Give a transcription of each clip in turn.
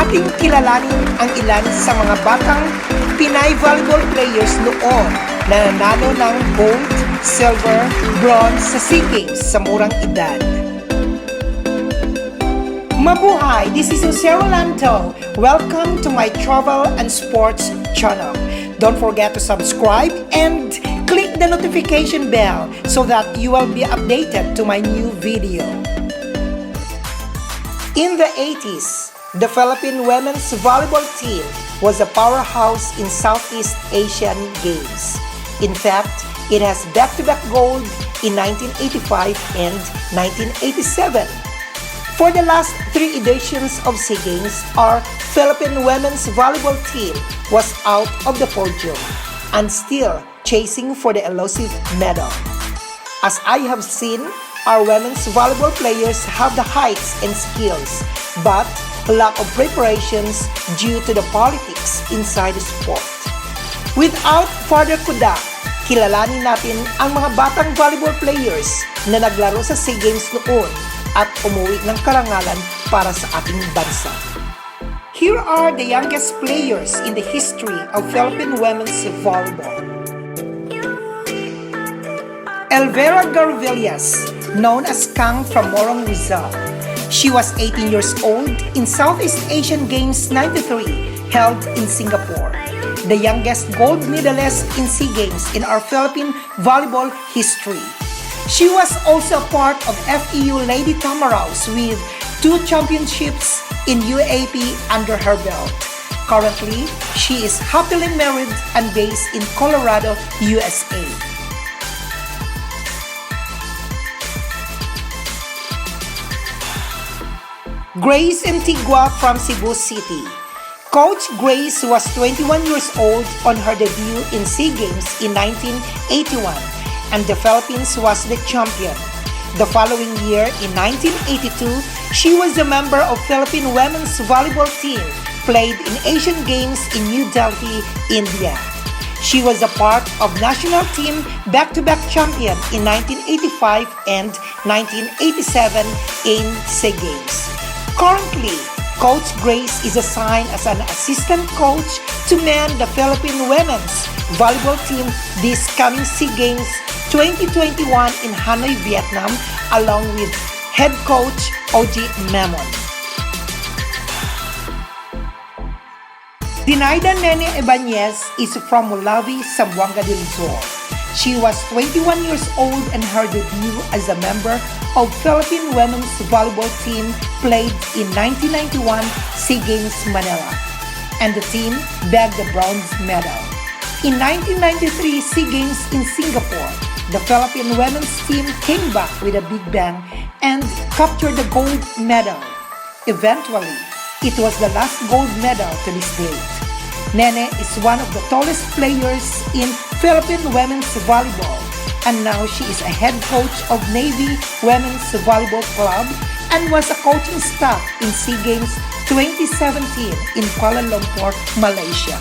Ating kilalanin ang ilan sa mga batang Pinay volleyball players noon na nanalo ng gold, silver, bronze sa SEAGames sa murang edad. Mabuhay! This is Shirelle. Welcome to my travel and sports channel. Don't forget to subscribe and click the notification bell so that you will be updated to my new video. In the 80s, the Philippine women's volleyball team was a powerhouse in Southeast Asian Games. In fact, it has back-to-back gold in 1985 and 1987. For the last 3 editions of SEAGames, our Philippine women's volleyball team was out of the podium and still chasing for the elusive medal. As I have seen, our women's volleyball players have the heights and skills, but lack of preparations due to the politics inside the sport. Without further ado, kilalanin natin ang mga batang volleyball players na naglaro sa SEAGames noon at umuwi ng karangalan para sa ating bansa. Here are the youngest players in the history of Philippine women's volleyball. Alvaro Garvellias, known as Kang from Morong, Rizal. She was 18 years old in Southeast Asian Games 93 held in Singapore, the youngest gold medalist in SEAGames in our Philippine volleyball history. She was also part of FEU Lady Tamaraws with 2 championships in UAP under her belt. Currently, she is happily married and based in Colorado, USA. Grace Antigua from Cebu City. Coach Grace was 21 years old on her debut in SEAGames in 1981, and the Philippines was the champion. The following year, in 1982, she was a member of Philippine women's volleyball team played in Asian Games in New Delhi, India. She was a part of national team back-to-back champion in 1985 and 1987 in SEAGames. Currently, Coach Grace is assigned as an assistant coach to man the Philippine women's volleyball team this coming SEAGames 2021 in Hanoi, Vietnam, along with head coach Oji Memon. Dinaida Nene Ibanez is from Mulawi, Zamboanga del Sur. She was 21 years old and her debut as a member of Philippine women's volleyball team played in 1991 SEAGames Manila, and the team bagged the bronze medal. In 1993 SEAGames in Singapore, the Philippine women's team came back with a big bang and captured the gold medal. Eventually, it was the last gold medal to this date. Nene is one of the tallest players in Philippine women's volleyball, and now she is a head coach of Navy Women's Volleyball Club and was a coaching staff in SEAGames 2017 in Kuala Lumpur, Malaysia.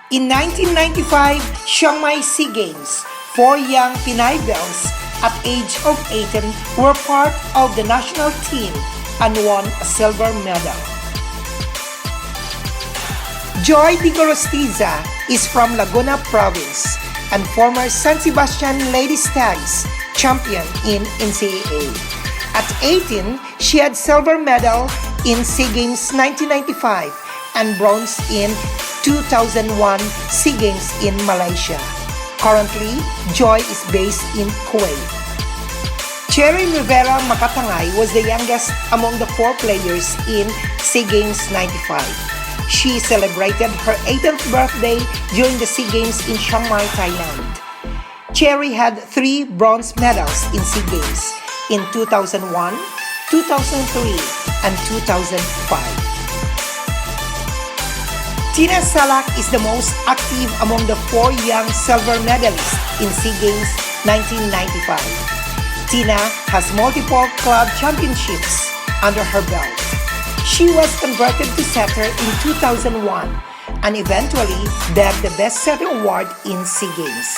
In 1995 Chiang Mai SEAGames, 4 young Pinay girls at age of 18 were part of the national team and won a silver medal. Joy Di Gorostiza is from Laguna Province and former San Sebastian Lady Stags champion in NCAA. At 18, she had silver medal in SEAGames 1995 and bronze in 2001 SEAGames in Malaysia. Currently, Joy is based in Kuwait. Cherry Rivera Makatangai was the youngest among the 4 players in SEAGames 95. She celebrated her 18th birthday during the SEAGames in Chiang Mai, Thailand. Cherry had 3 bronze medals in SEAGames in 2001, 2003, and 2005. Tina Salak is the most active among the 4 young silver medalists in SEAGames 1995. Tina has multiple club championships under her belt. She was converted to setter in 2001 and eventually bagged the Best Setter Award in SEAGames.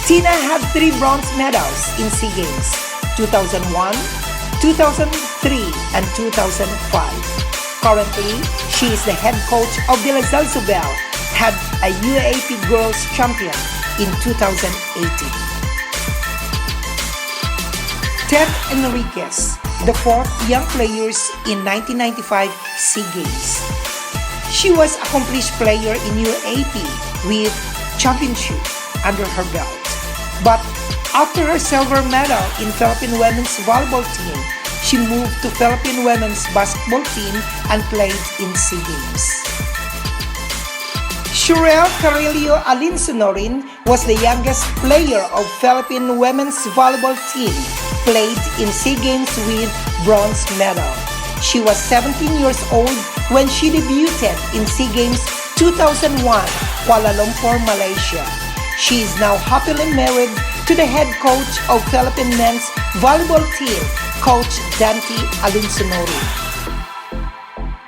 Tina had 3 bronze medals in SEAGames 2001, 2003, and and 2005. Currently, she is the head coach of De La Salle Zobel, had a UAAP Girls Champion in 2018. Ted Enriquez, the fourth young players in 1995 SEAGames. She was accomplished player in UAAP with championship under her belt. But after her silver medal in Philippine women's volleyball team, she moved to Philippine women's basketball team and played in SEAGames. Shirelle Carrillo Alinso was the youngest player of Philippine women's volleyball team, played in SEAGames with bronze medal. She was 17 years old when she debuted in SEAGames 2001, Kuala Lumpur, Malaysia. She is now happily married to the head coach of Philippine men's volleyball team, Coach Dante Alinso.